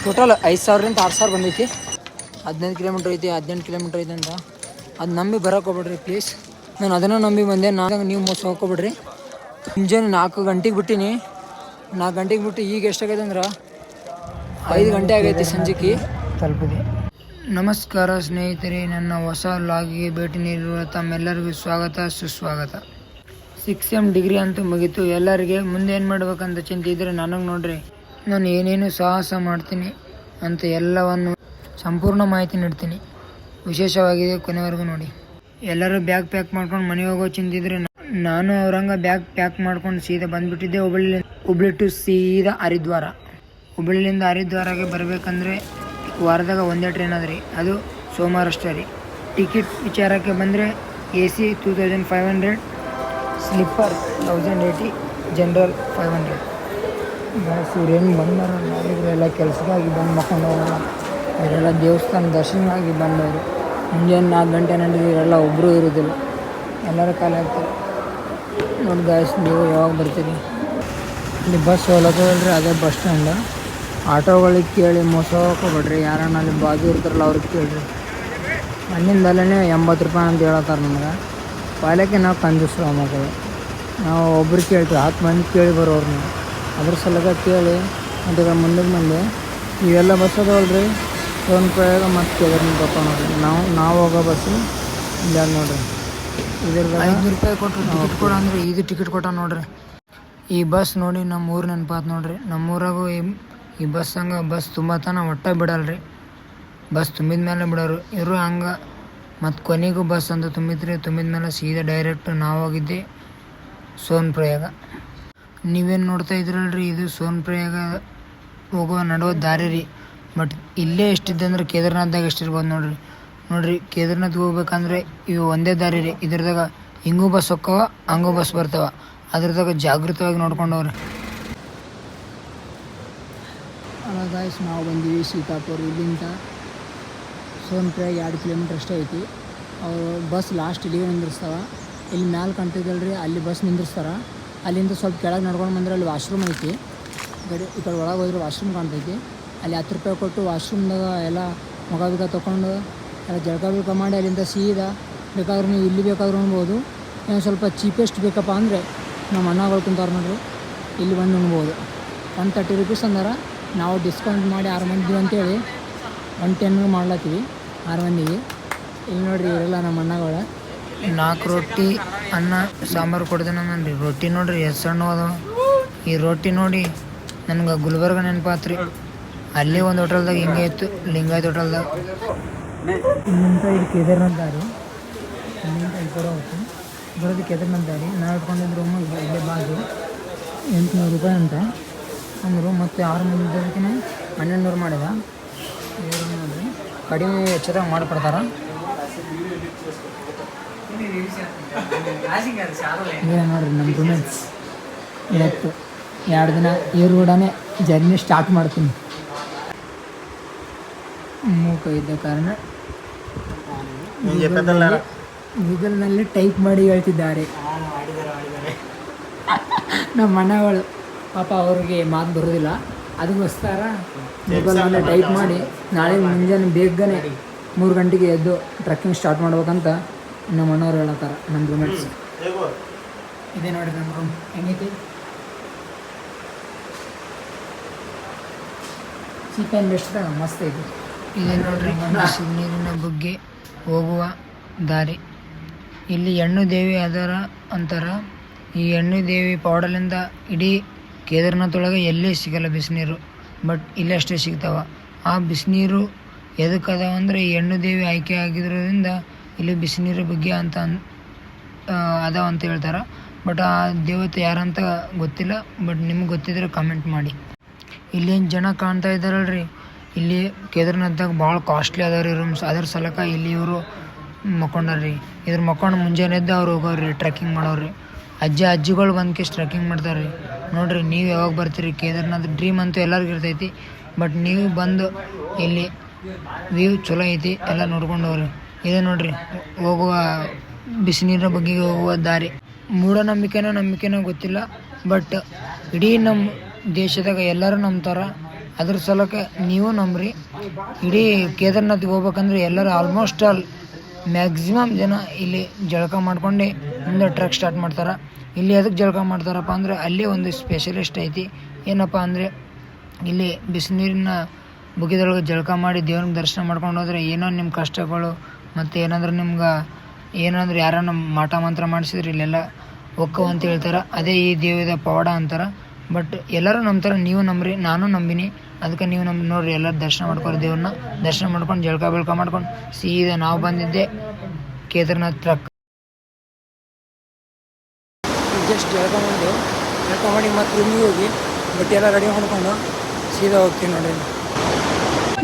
Total 5,000ರಿಂದ 6,000 ಬಂದೈತಿ. 15 kilometre ಐತಿ, 18 kilometre ಐತಿ ಅಂತ. ಅದು ನಂಬಿ ಬರೋಕೆ ಹೋಗ್ಬೇಡ್ರಿ ಪ್ಲೀಸ್. ನಾನು ಅದನ್ನು ನಂಬಿ ಬಂದೆ. ನೀವು ಮೋಸ ಹೋಗ್ಕೊಬಿಡ್ರಿ. ಮುಂಜಾನೆ 4 ಗಂಟೆಗೆ ಬಿಟ್ಟಿನಿ. 4 ಗಂಟೆಗೆ ಬಿಟ್ಟು ಈಗ ಎಷ್ಟಾಗೈತೆ ಅಂದ್ರೆ 5 ಗಂಟೆ ಆಗೈತಿ ಸಂಜೆಗೆ ತಲುಪಿದೆ. ನಮಸ್ಕಾರ ಸ್ನೇಹಿತರೆ, ನನ್ನ ಹೊಸ ಲಾಗಿಗೆ ಭೇಟಿ ನೀಡಿರುವ ತಮ್ಮೆಲ್ಲರಿಗೂ ಸ್ವಾಗತ ಸುಸ್ವಾಗತ. 6M ಡಿಗ್ರಿ ಅಂತೂ ಮುಗೀತು. ಎಲ್ಲರಿಗೆ ಮುಂದೆ ಏನು ಮಾಡ್ಬೇಕಂತ ಚಿಂತೆ ಇದ್ದರೆ ನನಗೆ ನೋಡ್ರಿ, ನಾನು ಏನೇನು ಸಾಹಸ ಮಾಡ್ತೀನಿ ಅಂತ ಎಲ್ಲವನ್ನು ಸಂಪೂರ್ಣ ಮಾಹಿತಿ ನೀಡ್ತೀನಿ. ವಿಶೇಷವಾಗಿದೆ, ಕೊನೆವರೆಗೂ ನೋಡಿ. ಎಲ್ಲರೂ ಬ್ಯಾಗ್ ಪ್ಯಾಕ್ ಮಾಡ್ಕೊಂಡು ಮನೆಗೆ ಹೋಗೋ ಚಿಂತಿದ್ರೆ ನಾನು ಅವ್ರಂಗ ಬ್ಯಾಗ್ ಪ್ಯಾಕ್ ಮಾಡ್ಕೊಂಡು ಸೀದಾ ಬಂದುಬಿಟ್ಟಿದ್ದೆ. ಹುಬ್ಳಿ ಟು ಸೀದಾ ಹರಿದ್ವಾರ. ಹುಬ್ಳಿಲಿಂದ ಹರಿದ್ವಾರಗೆ ಬರಬೇಕಂದ್ರೆ ವಾರದಾಗ ಒಂದೇ ಟ್ರೈನ್ ಅದ ರೀ, ಅದು ಸೋಮವಾರ ಅಷ್ಟೇ ರೀ. ಟಿಕೆಟ್ ವಿಚಾರಕ್ಕೆ ಬಂದರೆ AC 2500, ಸ್ಲಿಪ್ಪರ್ 1080, ಜನರಲ್ 500. ಇವ್ರೇನು ಬಂದವರು ಇವರೆಲ್ಲ ಕೆಲಸಕ್ಕಾಗಿ ಬಂದು ಮಕ್ಕೊಂಡವ್ರಲ್ಲ, ಇವರೆಲ್ಲ ದೇವಸ್ಥಾನ ದರ್ಶನವಾಗಿ ಬಂದವರು. ಮುಂಜಾನೆ 4 ಗಂಟೆ ನಂತರ ಇವರೆಲ್ಲ ಒಬ್ಬರು ಇರೋದಿಲ್ಲ, ಎಲ್ಲರೂ ಖಾಲಿ ಆಗ್ತಾರೆ. ನೋಡಿ ಗಾಯ್ಸ್, ನೀವು ಯಾವಾಗ ಬರ್ತೀರಿ? ಇಲ್ಲಿ ಬಸ್ ಹೋಗ್ಲತ್ತದಲ್ರಿ, ಅದೇ ಬಸ್ ಸ್ಟ್ಯಾಂಡ್. ಆಟೋಗಳಿಗೆ ಕೇಳಿ ಮೋಸ ಹೋಗ್ಕೊಬೇಡ್ರಿ. ಯಾರನ್ನ ಅಲ್ಲಿ ಬಾಜು ಇರ್ತಾರಲ್ಲ ಅವ್ರಿಗೆ ಕೇಳಿರಿ. ಅಲ್ಲಿಂದಲೇ 80 ರೂಪಾಯಿ ಅಂತ ಹೇಳತ್ತಾರೆ ನಮ್ಗೆ. ಪಾಲಕ್ಕೆ ನಾವು ಕಂಜೂಸ್ರು ಮಕ್ಕಳು. ನಾವು ಒಬ್ರು ಕೇಳ್ತೀವಿ, 10 ಮಂದಿ ಕೇಳಿ ಬರೋರು ನಾವು. ಅದ್ರ ಸಲಗ ಕೇಳಿ ಅಂತ ಮುಂದಕ್ಕೆ ಮಂದಿ ಇವೆಲ್ಲ ಬಸ್ ಅದಾವಲ್ರಿ, ಸೋನ್ಪ್ರಯಾಗ ಮತ್ತು ಕೇದಾರ್ನಾಥ್ ಬರ್ತಾವೆ ನೋಡಿರಿ. ನಾವು ಹೋಗೋ ಬಸ್ಸು ಇಲ್ಲ ನೋಡಿರಿ. ಇದ್ರದ್ದು 500 ರೂಪಾಯಿ ಕೊಟ್ಟರು ಟಿಕೆಟ್ ಕೊಡ ಅಂದರೆ ಇದು ಟಿಕೆಟ್ ಕೊಟ್ಟ ನೋಡ್ರಿ. ಈ ಬಸ್ ನೋಡಿ ನಮ್ಮ ಊರು ನೆನಪಾತು ನೋಡ್ರಿ. ನಮ್ಮೂರಾಗೂ ಈ ಬಸ್ ತುಂಬ ತನ ಒಟ್ಟ ಬಿಡಲ್ರಿ. ಬಸ್ ತುಂಬಿದ ಮೇಲೆ ಬಿಡೋರು ಇವರು ಹಂಗೆ. ಮತ್ತು ಕೊನೆಗೂ ಬಸ್ ಅಂತ ತುಂಬಿದ ಮೇಲೆ ಸೀದಾ ಡೈರೆಕ್ಟ್ ನಾವು ಹೋಗಿದ್ದೆ ಸೋನ್ಪ್ರಯಾಗ. ನೀವೇನು ನೋಡ್ತಾ ಇದ್ರಲ್ರಿ, ಇದು ಸೋನ್ಪ್ರಯಾಗ ಹೋಗುವ ನಡುವ ದಾರಿ ರೀ. ಬಟ್ ಇಲ್ಲೇ ಎಷ್ಟಿದೆ ಅಂದ್ರೆ ಕೇದಾರ್ನಾಥ್ದಾಗ ಎಷ್ಟಿರ್ಬೋದು ನೋಡ್ರಿ. ಕೇದಾರ್ನಾಥ್ಗೆ ಹೋಗ್ಬೇಕಂದ್ರೆ ಇವು ಒಂದೇ ದಾರಿ ರೀ. ಇದ್ರದಾಗ ಹಿಂಗೂ ಬಸ್ ಹೋಕ್ಕವ, ಹಂಗೂ ಬಸ್ ಬರ್ತಾವ. ಅದ್ರದಾಗ ಜಾಗೃತವಾಗಿ ನೋಡ್ಕೊಂಡವ್ರಿ. ಅಲ್ಲ ಗಾಯ್ಸ್, ನಾವು ಬಂದೀವಿ ಸೀತಾಪುರ. ಇಲ್ಲಿಂದ ಸೋನ್ಪ್ರಯಾಗ 2 ಕಿಲೋಮೀಟ್ರ್ ಅಷ್ಟೇ ಐತಿ. ಅವರು ಬಸ್ ಲಾಸ್ಟ್ ಇಲ್ಲಿಗೆ ನಿಂದಿರ್ಸ್ತಾವ. ಇಲ್ಲಿ ಮ್ಯಾಲೆ ಕಾಣ್ತಿದ್ದಲ್ರಿ, ಅಲ್ಲಿ ಬಸ್ ನಿಂದಿರ್ಸ್ತಾರೆ. ಅಲ್ಲಿಂದ ಸ್ವಲ್ಪ ಕೆಳಗೆ ನಡ್ಕೊಂಡು ಬಂದರೆ ಅಲ್ಲಿ ವಾಶ್ರೂಮ್ ಐತಿ. ಈ ಕಡೆ ಒಳಗೆ ಹೋದ್ರೆ ವಾಶ್ರೂಮ್ ಕಾಣ್ತೈತಿ. ಅಲ್ಲಿ 10 ರೂಪಾಯಿ ಕೊಟ್ಟು ವಾಶ್ರೂಮ್ದಾಗ ಎಲ್ಲ ಮುಖ ತೊಗೊಂಡು ಎಲ್ಲ ಜಳಕ ಮಾಡಿ ಅಲ್ಲಿಂದ ಸೀದಾ ಬೇಕಾದ್ರೂ ನೀವು ಇಲ್ಲಿ ಬೇಕಾದ್ರೂ ಉಣ್ಬೋದು. ಏನು ಸ್ವಲ್ಪ ಚೀಪೆಸ್ಟ್ ಬೇಕಪ್ಪ ಅಂದರೆ ನಮ್ಮ ಅಣ್ಣಗಳು ಕುಂತಾರೆ ನೋಡ್ರಿ, ಇಲ್ಲಿ ಬಂದು ಉಣ್ಬೋದು. 130 ರೂಪೀಸ್ ಅಂದ್ರೆ ನಾವು ಡಿಸ್ಕೌಂಟ್ ಮಾಡಿ 6 ಮಂದಿ ಅಂತೇಳಿ 110 ಮಾಡ್ಲತ್ತೀವಿ 6 ಮಂದಿಗೆ. ಇಲ್ಲಿ ನೋಡಿರಿ, ಇವರೆಲ್ಲ ನಮ್ಮ ಅಣ್ಣಗಳು 4 ರೊಟ್ಟಿ ಅನ್ನ ಸಾಂಬಾರು ಕೊಡ್ತೇನೆ ನಾನು. ರೊಟ್ಟಿ ನೋಡ್ರಿ ಎಷ್ಟು ಸಣ್ಣ ಅದಾವ. ಈ ರೊಟ್ಟಿ ನೋಡಿ ನನಗೆ ಗುಲ್ಬರ್ಗ ನೆನಪಾತ್ರಿ. ಅಲ್ಲಿ ಒಂದು ಹೋಟೆಲ್ದಾಗ ಹಿಂಗೆ ಇತ್ತು, ಲಿಂಗಾಯತ್ ಹೋಟೆಲ್ದಾಗ. ಇಲ್ಲಿಂದ ಇದು ಕೇದಾರ್ನಾಥ್ ದಾರಿ. ಇಲ್ಲಿಂದ ಈ ಕಡೆ ಹೋಗ್ತು ಬರೋದು ಕೇದಾರ್ನಾಥ್ ದಾರಿ. ನಾವು ಇಟ್ಕೊಂಡಿದ್ದು ರೂಮು ಇಲ್ಲೇ ಬಾಜು 800 ರೂಪಾಯಿ ಅಂತ ಅಂದರು. ಮತ್ತು 6 ಮಂದಿದಕ್ಕೆ 1200 ಮಾಡಿದ. ಇವರು ನೋಡ್ರಿ ಕಡಿಮೆ ವೆಚ್ಚದಾಗ ಮಾಡಿಕೊಡ್ತಾರೆ. ಇದೇ ನೋಡ್ರಿ ನಮ್ಮ ರೂಮೇಟ್ಸ್. ಇವತ್ತು 2 ದಿನ ಇವ್ರ ಕೂಡನೇ ಜರ್ನಿ ಸ್ಟಾರ್ಟ್ ಮಾಡ್ತೀನಿ. ಮೂಕ ಇದ್ದ ಕಾರಣ ಗೂಗಲ್ನಲ್ಲಿ ಟೈಪ್ ಮಾಡಿ ಹೇಳ್ತಿದ್ದಾರೆ ನಮ್ಮ ಅಣ್ಣಗಳು. ಪಾಪ ಅವ್ರಿಗೆ ಮಾತು ಬರೋದಿಲ್ಲ, ಅದಕ್ಕೋಸ್ಕರ ಗೂಗಲ್ನಲ್ಲಿ ಟೈಪ್ ಮಾಡಿ ನಾಳೆ ಮುಂಜಾನೆ ಬೇಗನೆ 3 ಗಂಟೆಗೆ ಎದ್ದು ಟ್ರೆಕ್ಕಿಂಗ್ ಸ್ಟಾರ್ಟ್ ಮಾಡ್ಬೇಕಂತ ನಮ್ಮ ಅಣ್ಣವ್ರು ಹೇಳತ್ತಾರೆ. ನಮ್ಮ ರೂಮೇಟ್ಸ್ ಇದೇ ನೋಡಿ ನಮ್ಮ ರೂಮ್ ಹೆಂಗೈತಿ. ಚೀಪ್ ಆ್ಯಂಡ್ ಬೆಸ್ಟ್ ಮಸ್ತ್ ಐತಿ. ಇದೇ ನೋಡ್ರಿ ನೀರಿನ ಬುಗ್ಗೆ ಹೋಗುವ ದಾರಿ. ಇಲ್ಲಿ ಹೆಣ್ಣು ದೇವಿ ಅದರ ಅಂತಾರ. ಈ ಹೆಣ್ಣು ದೇವಿ ಪೌಡಲಿಂದ ಇಡೀ ಕೇದಾರ್ನಾಥ್ ಒಳಗೆ ಎಲ್ಲೇ ಸಿಗಲ್ಲ ಬಿಸಿನೀರು, ಬಟ್ ಇಲ್ಲೇ ಅಷ್ಟೇ ಸಿಗ್ತಾವ. ಆ ಬಿಸಿನೀರು ಎದಕ್ಕೆ ಅದಾವ ಅಂದರೆ ಈ ಹೆಣ್ಣು ದೇವಿ ಆಯ್ಕೆ ಆಗಿರೋದ್ರಿಂದ ಇಲ್ಲಿ ಬಿಸಿನೀರು ಬಗ್ಗೆ ಅಂತ ಅದಾವ ಅಂತ ಹೇಳ್ತಾರೆ. ಬಟ್ ಆ ದೇವತೆ ಯಾರಂತ ಗೊತ್ತಿಲ್ಲ. ಬಟ್ ನಿಮ್ಗೆ ಗೊತ್ತಿದ್ರೆ ಕಮೆಂಟ್ ಮಾಡಿ. ಇಲ್ಲೇನು ಜನ ಕಾಣ್ತಾ ಇದ್ದಾರಲ್ರಿ, ಇಲ್ಲಿ ಕೇದಾರ್ನಾಥ್ದಾಗ ಭಾಳ ಕಾಸ್ಟ್ಲಿ ಅದಾವ ರೀ ರೂಮ್ಸ್. ಅದ್ರ ಸಲಕ ಇಲ್ಲಿ ಇವರು ಮಕ್ಕೊಂಡಾರ್ರಿ. ಇದ್ರ ಮಕ್ಕೊಂಡು ಮುಂಜಾನೆ ಎದ್ದು ಅವ್ರು ಹೋಗೋರಿ ಟ್ರೆಕ್ಕಿಂಗ್ ಮಾಡೋರಿ. ಅಜ್ಜಿಗಳು ಬಂದ್ಕಿಷ್ಟು ಟ್ರೆಕ್ಕಿಂಗ್ ಮಾಡ್ತಾರೆ ರೀ. ನೋಡಿರಿ, ನೀವು ಯಾವಾಗ ಬರ್ತೀರಿ ಕೇದಾರ್ನಾಥ್? ಡ್ರೀಮ್ ಅಂತೂ ಎಲ್ಲರಿಗೂ ಇರ್ತೈತಿ. ಬಟ್ ನೀವು ಬಂದು ಇಲ್ಲಿ ವ್ಯೂ ಚಲೋ ಐತಿ, ಎಲ್ಲ ನೋಡ್ಕೊಂಡು ಹೋಗ್ರಿ. ಇದೆ ನೋಡ್ರಿ ಹೋಗುವ ಬಿಸಿನೀರಿನ ಬಗ್ಗೆ ಹೋಗುವ ದಾರಿ. ಮೂಢನಂಬಿಕೆನೋ ಗೊತ್ತಿಲ್ಲ, ಬಟ್ ಇಡೀ ನಮ್ಮ ದೇಶದಾಗ ಎಲ್ಲರೂ ನಂಬ್ತಾರೆ ಅದ್ರ ಸಲಕ್ಕೆ ನೀವು ನಂಬ್ರಿ. ಇಡೀ ಕೇದಾರ್ನಾಥ್ಗೆ ಹೋಗ್ಬೇಕಂದ್ರೆ ಎಲ್ಲರೂ ಆಲ್ಮೋಸ್ಟ್ ಆಲ್ ಮ್ಯಾಕ್ಸಿಮಮ್ ಜನ ಇಲ್ಲಿ ಜಳಕ ಮಾಡ್ಕೊಂಡು ಮುಂದೆ ಟ್ರಕ್ ಸ್ಟಾರ್ಟ್ ಮಾಡ್ತಾರೆ. ಇಲ್ಲಿ ಎದಕ್ಕೆ ಜಳಕ ಮಾಡ್ತಾರಪ್ಪ ಅಂದರೆ ಅಲ್ಲಿ ಒಂದು ಸ್ಪೆಷಲಿಸ್ಟ್ ಐತಿ. ಏನಪ್ಪ ಅಂದರೆ ಇಲ್ಲಿ ಬಿಸಿನೀರಿನ ಬುಗಿದೊಳಗೆ ಜಳಕ ಮಾಡಿ ದೇವ್ರನ್ನ ದರ್ಶನ ಮಾಡ್ಕೊಂಡು ಹೋದ್ರೆ ಏನೋ ನಿಮ್ಮ ಕಷ್ಟಗಳು ಮತ್ತು ಏನಾದರೂ ಯಾರನ್ನ ಮಾಟ ಮಂತ್ರ ಮಾಡಿಸಿದ್ರೆ ಇಲ್ಲೆಲ್ಲ ಒಕ್ಕವು ಅಂತ ಹೇಳ್ತಾರೆ. ಅದೇ ಈ ದೇವದ ಪವಾಡ ಅಂತಾರೆ. ಬಟ್ ಎಲ್ಲರೂ ನಂಬ್ತಾರೆ, ನೀವು ನಂಬ್ರಿ, ನಾನು ನಂಬಿನಿ. ಅದಕ್ಕೆ ನೀವು ನೋಡ್ರಿ, ಎಲ್ಲರೂ ದರ್ಶನ ಮಾಡ್ಕೊರಿ. ದೇವ್ರನ್ನ ದರ್ಶನ ಮಾಡ್ಕೊಂಡು ಜಳಕ ಬೆಳಕ ಮಾಡ್ಕೊಂಡು ಸೀದಾ ನಾವು ಬಂದಿದ್ದೆ ಕೇದಾರ್ನಾಥ್ ಟ್ರಕ್. ಜಸ್ಟ್ ಜಳಕ ಮಾಡಿ ಮತ್ತು ರೂಮಿಗೆ ಹೋಗಿ ಬಟ್ಟೆ ಎಲ್ಲ ರೆಡಿ ಮಾಡ್ಕೊಂಡು ಸೀದಾ ಹೋಗ್ತೀವಿ ನೋಡ್ರಿ.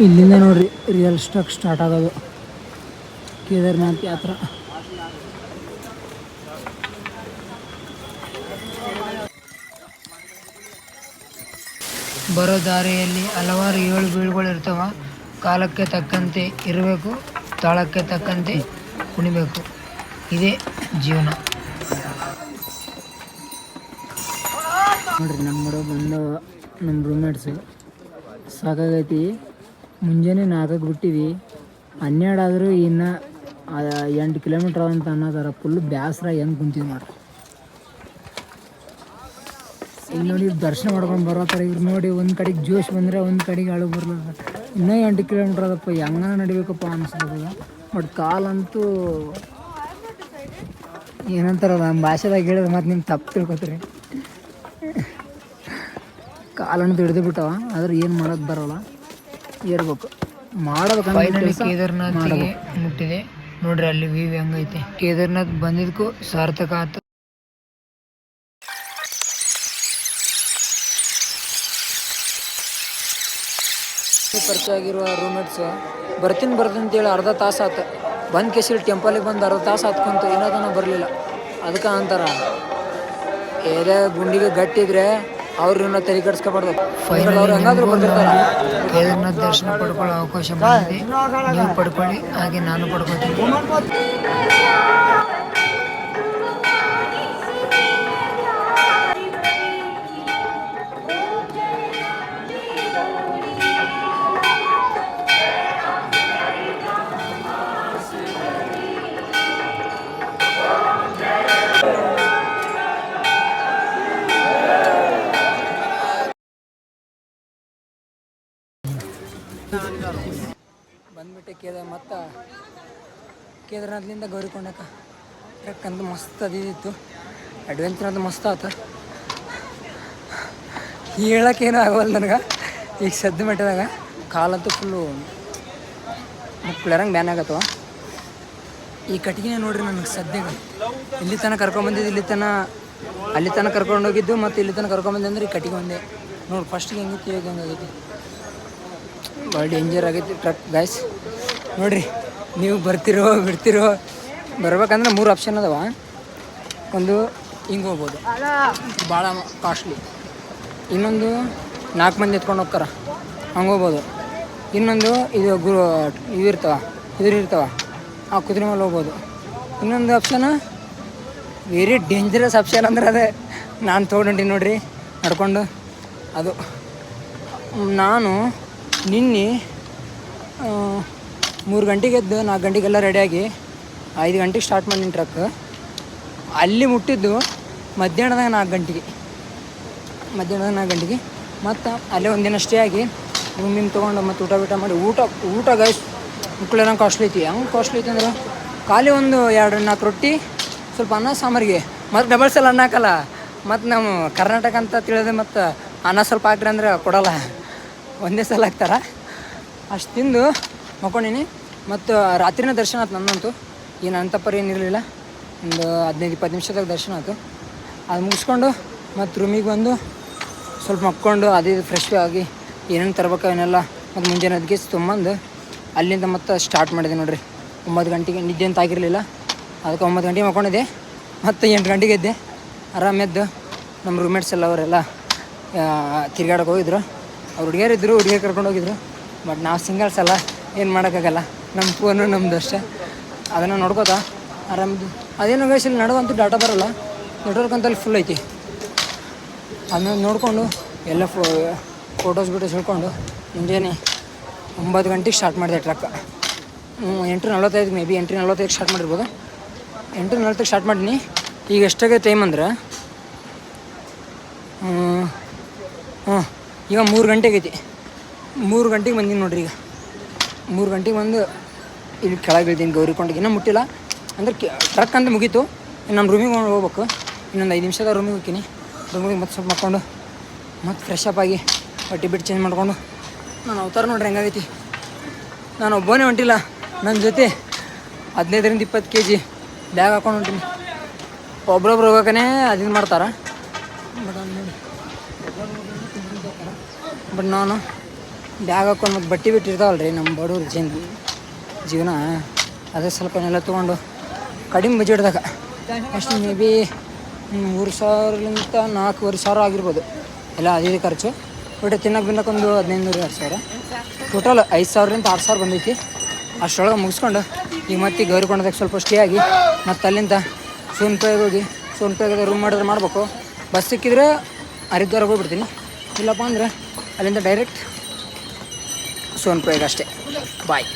ಇಲ್ಲಿಂದ ನೋಡ್ರಿ ರಿಯಲ್ ಟ್ರಕ್ ಸ್ಟಾರ್ಟ್ ಆಗೋದು ಕೇದಾರ್ನಾಥ್ ಯಾತ್ರಾ. ಬರೋ ದಾರಿಯಲ್ಲಿ ಹಲವಾರು ಏಳು ಬೀಳುಗಳು ಇರ್ತಾವ. ಕಾಲಕ್ಕೆ ತಕ್ಕಂತೆ ಇರಬೇಕು, ತಾಳಕ್ಕೆ ತಕ್ಕಂತೆ ಕುಣಿಬೇಕು. ಇದೇ ಜೀವನ ನೋಡ್ರಿ. ನಮ್ಮ ನಮ್ಮ ರೂಮ್ಮೇಟ್ಸು ಸಾಕಾಗೈತಿ. ಮುಂಜಾನೆ 4ಕ್ಕೆ ಬಿಟ್ಟಿವಿ, 12 ಆದರೂ ಇನ್ನು 8 ಕಿಲೋಮೀಟ್ರ್ ಅಂತ ಅನ್ನೋದಾರ. ಫುಲ್ ಬ್ಯಾಸರ ಹೆಂಗೆ ಕುಂತೀವಿ ಮಾಡ್ರಿ. ಇಲ್ಲಿ ನೋಡಿ ದರ್ಶನ ಮಾಡ್ಕೊಂಡು ಬರೋತಾರೆ ಇವ್ರು. ನೋಡಿ ಒಂದು ಕಡೆಗೆ ಜೋಶ್ ಬಂದರೆ ಒಂದು ಕಡೆಗೆ ಅಳು ಬರ್ಲದ. ಇನ್ನೂ 8 ಕಿಲೋಮೀಟ್ರ್ ಅದಪ್ಪ, ಹೆಂಗ ನಡಿಬೇಕಪ್ಪ ಅನಿಸ್ತದ. ಬಟ್ ಕಾಲಂತೂ ಏನಂತಾರಲ್ಲ ನಮ್ಮ ಭಾಷೆದಾಗ ಹೇಳಿದ್ರೆ ಮತ್ತು ನಿಮ್ಗೆ ತಪ್ಪು ತಿಳ್ಕೊತೀರಿ. ಕಾಲಂತೂ ಹಿಡಿದು ಬಿಟ್ಟವ, ಆದ್ರೆ ಏನು ಮಾಡೋದು ಬರೋಲ್ಲ, ಏರ್ಬೇಕು ಮಾಡೋದು. ಕೇದಾರ್ನಾಥ್ಗೆ ಮುಟ್ಟಿದೆ ನೋಡ್ರಿ, ಅಲ್ಲಿ ವ್ಯೂ ಹೆಂಗೈತೆ. ಕೇದಾರ್ನಾಥ್ ಬಂದಿದ್ದಕ್ಕೂ ಸಾರ್ಥಕ ಆಯ್ತು. ಪರಿಚಯ ಆಗಿರುವ ರೂಮ್ಮೇಟ್ಸ್ ಬರ್ತೀನಿ ಅಂತೇಳಿ ಅರ್ಧ ತಾಸು ಆಯ್ತು. ಬಂದು ಕೇಸಿಲ್ ಟೆಂಪಲಿಗೆ ಬಂದು ಅರ್ಧ ತಾಸು ಹತ್ಕೊಂತು, ಏನದನ್ನ ಬರಲಿಲ್ಲ. ಅದಕ್ಕೆ ಅಂತಾರ ಏದೇ ಗುಂಡಿಗೆ ಗಟ್ಟಿದ್ರೆ ಅವ್ರನ್ನ ತಲೆ ಕೆಡಿಸ್ಕೊಬಾರ್ದು. ಅವ್ರು ಹೆಂಗಾದ್ರೂ ಬಂದಿರ್ತಾರ. ಕೇದಾರ್ನಾಥ್ ದರ್ಶನ ಪಡ್ಕೊಳ್ಳೋ ಅವಕಾಶ ಬಂದಿದೆ, ನೀವು ಪಡ್ಕೊಳ್ಳಿ, ಹಾಗೆ ನಾನು ಪಡ್ಕೊತೀನಿ. ಬಂದ್ಬಿಟ್ಟೆ ಮತ್ತು ಕೇದಾರ್ನಾಥ್ಲಿಂದ ಗೌರಿಕೊಂಡಕ್ಕೆ ಟ್ರಕ್ ಅಂತ ಮಸ್ತ್ ಅದಿತ್ತು. ಅಡ್ವೆಂಚರ್ ಅಂತ ಮಸ್ತ್ ಆತ. ಹೇಳೋಕ್ಕೇನೂ ಆಗೋಲ್ಲ ನನಗೆ ಈಗ ಸದ್ದು ಮಟ್ಟದಾಗ. ಕಾಲಂತೂ ಫುಲ್ಲು ಮುಕ್ಳರಂಗೆ ಬ್ಯಾನ್ ಆಗತ್ತವ. ಈ ಕಟ್ಟಿಗೆನೇ ನೋಡ್ರಿ ನನಗೆ ಸದ್ಯಗೆ ಇಲ್ಲಿ ತನಕ ಕರ್ಕೊಂಬಂದಿದ್ದು, ಅಲ್ಲಿ ತನಕ ಕರ್ಕೊಂಡೋಗಿದ್ದು ಮತ್ತು ಇಲ್ಲಿ ತನಕ ಕರ್ಕೊಂಬಂದೆ ಅಂದ್ರೆ ಈ ಕಟ್ಟಿಗೆ ಒಂದೇ ನೋಡಿ. ಫಸ್ಟಿಗೆ ಹೆಂಗಿತ್ತು, ಈಗ ಹೆಂಗಾಗೈತಿ, ಭಾಳ ಡೇಂಜರ್ ಆಗೈತಿ ಟ್ರಕ್ ಗಾಯ್ಸ್. ನೋಡಿರಿ, ನೀವು ಬಿಡ್ತಿರೋ ಬರ್ಬೇಕಂದ್ರೆ 3 ಆಪ್ಷನ್ ಅದಾವ. ಒಂದು ಹಿಂಗೆ ಹೋಗ್ಬೋದು, ಭಾಳ ಕಾಸ್ಟ್ಲಿ. ಇನ್ನೊಂದು 4 ಮಂದಿ ಎತ್ಕೊಂಡು ಹೋಗ್ತಾರ, ಹಂಗೆ ಹೋಗ್ಬೋದು. ಇನ್ನೊಂದು ಇವು ಇರ್ತಾವ ಆ ಕುದುರೆ ಮೇಲೆ ಹೋಗ್ಬೋದು. ಇನ್ನೊಂದು ಆಪ್ಷನ್ ವೆರಿ ಡೇಂಜರಸ್ ಆಪ್ಷನ್ ಅಂದ್ರೆ ಅದೇ ನಾನು ತೊಗೊಂಡಿನಿ ನೋಡಿರಿ ನಡ್ಕೊಂಡು. ಅದು ನಾನು ನಿನ್ನೆ 3 ಗಂಟೆಗೆ ಎದ್ದು 4 ಗಂಟೆಗೆಲ್ಲ ರೆಡಿಯಾಗಿ 5 ಗಂಟೆಗೆ ಸ್ಟಾರ್ಟ್ ಮಾಡೀನಿ ಟ್ರಕ್. ಅಲ್ಲಿ ಮುಟ್ಟಿದ್ದು ಮಧ್ಯಾಹ್ನದಾಗ 4 ಗಂಟೆಗೆ ಮತ್ತು ಅಲ್ಲೇ ಒಂದಿನ ಸ್ಟೇ ಆಗಿ ರೂಮಿಂಗ್ ತೊಗೊಂಡು ಮತ್ತು ಊಟ ಮಾಡಿ ಊಟ ಗೈಸ್ ಮುಕ್ಕಳೇನೋ ಕಾಸ್ಟ್ಲಿ ಐತಿ. ಹೆಂಗೆ ಕಾಸ್ಟ್ಲಿ ಐತಿ ಅಂದ್ರೆ ಖಾಲಿ ಒಂದು 2-4 ರೊಟ್ಟಿ, ಸ್ವಲ್ಪ ಅನ್ನ ಸಾಂಬಾರಿಗೆ, ಮತ್ತು ಡಬಲ್ ಸಲ ಅನ್ನ ಹಾಕಲ್ಲ. ಮತ್ತು ನಾವು ಕರ್ನಾಟಕ ಅಂತ ತಿಳಿದ್ರೆ ಮತ್ತು ಅನ್ನ ಸ್ವಲ್ಪ ಹಾಕ್ರಿ ಅಂದ್ರೆ ಕೊಡೋಲ್ಲ, ಒಂದೇ ಸಲ ಹಾಕ್ತಾರೆ. ಅಷ್ಟು ತಿಂದು ಮಕ್ಕೊಂಡೀನಿ. ಮತ್ತು ರಾತ್ರಿನ ದರ್ಶನ ಆಯ್ತು ನನ್ನಂತೂ. ಏನು ಅಂತಪರಿ ಏನಿರಲಿಲ್ಲ, ಒಂದು 15-20 ನಿಮಿಷದಾಗ ದರ್ಶನ ಆಯಿತು. ಅದು ಮುಗಿಸ್ಕೊಂಡು ಮತ್ತು ರೂಮಿಗೆ ಬಂದು ಸ್ವಲ್ಪ ಮಕ್ಕೊಂಡು ಅದೇ ಫ್ರೆಶ್ ಆಗಿ ಏನೇನು ತರ್ಬೇಕು ಅವನ್ನೆಲ್ಲ ಮತ್ತು ಮುಂಜಾನೆ ಅದಕ್ಕೆ ತೊಗೊಂಬಂದು ಅಲ್ಲಿಂದ ಮತ್ತೆ ಸ್ಟಾರ್ಟ್ ಮಾಡಿದೆ ನೋಡಿರಿ. 9 ಗಂಟೆಗೆ ನಿದ್ದೆ ಅಂತ ಆಗಿರಲಿಲ್ಲ, ಅದಕ್ಕೆ 9 ಗಂಟೆಗೆ ಮಕ್ಕೊಂಡಿದ್ದೆ. ಮತ್ತು 8 ಗಂಟೆಗೆ ಎದ್ದೆ ಆರಾಮೆದ್ದು. ನಮ್ಮ ರೂಮ್ಮೇಟ್ಸ್ ಎಲ್ಲ ಅವರೆಲ್ಲ ತಿರ್ಗಾಡಕ್ಕೆ ಹೋಗಿದ್ರು. ಅವ್ರು ಹುಡುಗಿಯರಿದ್ದರು, ಹುಡುಗಿಯರು ಕರ್ಕೊಂಡು ಹೋಗಿದ್ರು. ಬಟ್ ನಾವು ಸಿಂಗಲ್ಸ್ ಅಲ್ಲ, ಏನು ಮಾಡೋಕ್ಕಾಗಲ್ಲ, ನಮ್ಮ ಫೋನು ನಮ್ಮದು ಅಷ್ಟೇ. ಅದನ್ನು ನೋಡ್ಕೋತಾ ಆರಾಮಿದ್ದು. ಅದೇನು ವಯಸ್ಸಲ್ಲಿ ನಡುವಂತೂ ಡಾಟಾ ಬರೋಲ್ಲ, ನೆಟ್ವರ್ಕ್ ಅಂತಲ್ಲಿ ಫುಲ್ ಐತಿ. ಅದನ್ನ ನೋಡಿಕೊಂಡು ಎಲ್ಲ ಫೋಟೋಸ್ ಹೇಳ್ಕೊಂಡು ಮುಂಜಾನೆ 9 ಗಂಟೆಗೆ ಸ್ಟಾರ್ಟ್ ಮಾಡಿದೆ ಟ್ರಕ್. 8:45 ಮೇ ಬಿ 8:45 ಸ್ಟಾರ್ಟ್ ಮಾಡಿರ್ಬೋದು. 8:40 ಸ್ಟಾರ್ಟ್ ಮಾಡೀನಿ. ಈಗ ಎಷ್ಟಾಗೈತೆ ಟೈಮ್ ಅಂದ್ರೆ ಈಗ 3 ಗಂಟೆಗೆ ಐತಿ. 3 ಗಂಟೆಗೆ ಬಂದೀನಿ ನೋಡ್ರಿ. ಈಗ 3 ಗಂಟೆಗೆ ಬಂದು ಇಲ್ಲಿ ಕೆಳಗೆ ಇಳ್ದೀನಿ ಗೌರಿಕೊಂಡಗೆ. ಇನ್ನೂ ಮುಟ್ಟಿಲ್ಲ ಅಂದ್ರೆ ಟ್ರಕ್ ಅಂತ ಮುಗೀತು. ಇನ್ನು ನಮ್ಮ ರೂಮಿಗೆ ಹೋಗ್ಬೇಕು. ಇನ್ನೊಂದು 5 ನಿಮಿಷದ ರೂಮಿಗೆ ಹೋಗ್ತೀನಿ. ರೂಮಿಗೆ ಮತ್ತೆ ಸ್ವಲ್ಪ ಮಾಡ್ಕೊಂಡು ಮತ್ತೆ ಫ್ರೆಶ್ ಅಪ್ ಆಗಿ ಬಟ್ಟೆ ಬಿಟ್ಟು ಚೇಂಜ್ ಮಾಡ್ಕೊಂಡು ನಾನು ಅವತಾರ ನೋಡ್ರಿ ಹೆಂಗಾಗೈತಿ. ನಾನು ಒಬ್ಬನೇ ಹೊಂಟಿಲ್ಲ, ನನ್ನ ಜೊತೆ 15-20 kg ಬ್ಯಾಗ್ ಹಾಕೊಂಡು ಹೊಂಟೀನಿ. ಒಬ್ರೊಬ್ರು ಹೋಗೋಕೆ ಅದನ್ನು ಮಾಡ್ತಾರೆ. ಬಟ್ ನಾನು ಬ್ಯಾಗ್ ಹಾಕೊಂಡು ಮತ್ತು ಬಟ್ಟೆ ಬಿಟ್ಟಿರ್ತಾವಲ್ಲ ರೀ ನಮ್ಮ ಬಡವ್ರ ಜೀವನ. ಅದೇ ಸ್ವಲ್ಪ ನೆಲ್ಲ ತೊಗೊಂಡು ಕಡಿಮೆ ಬಜೆಟ್ದಾಗ ಎಷ್ಟು ಮೇ ಬಿ 3,000ಲಿಂದ 4,500 ಆಗಿರ್ಬೋದು ಎಲ್ಲ ಅದೇ ಖರ್ಚು. ಬಟ್ ತಿನ್ನಕ್ಕೆ ಒಂದು 15,000-20,000 ಟೋಟಲ್ 5,000ರಿಂದ 6,000 ಬಂದೈತಿ. ಅಷ್ಟರೊಳಗೆ ಮುಗಿಸ್ಕೊಂಡು ಈಗ ಮತ್ತೆ ಗೌರಿಕೊಂಡದಾಗ ಸ್ವಲ್ಪ ಸ್ಟೇ ಆಗಿ ಮತ್ತು ಅಲ್ಲಿಂದ ಸೋನ್ಪೇಗೆ ಹೋಗಿ ಸೋನ್ಪೇಗೆ ರೂಮ್ ಮಾಡಿದ್ರೆ ಮಾಡ್ಬೇಕು. ಬಸ್ ಸಿಕ್ಕಿದ್ರೆ ಹರಿದ್ವಾರಕ್ಕೆ ಹೋಗ್ಬಿಡ್ತೀನಿ. ಇಲ್ಲಪ್ಪ ಅಂದರೆ ಅಲ್ಲಿಂದ ಡೈರೆಕ್ಟ್ ಸೋನ್ಪೇಗೆ ಅಷ್ಟೇ. ಬಾಯ್.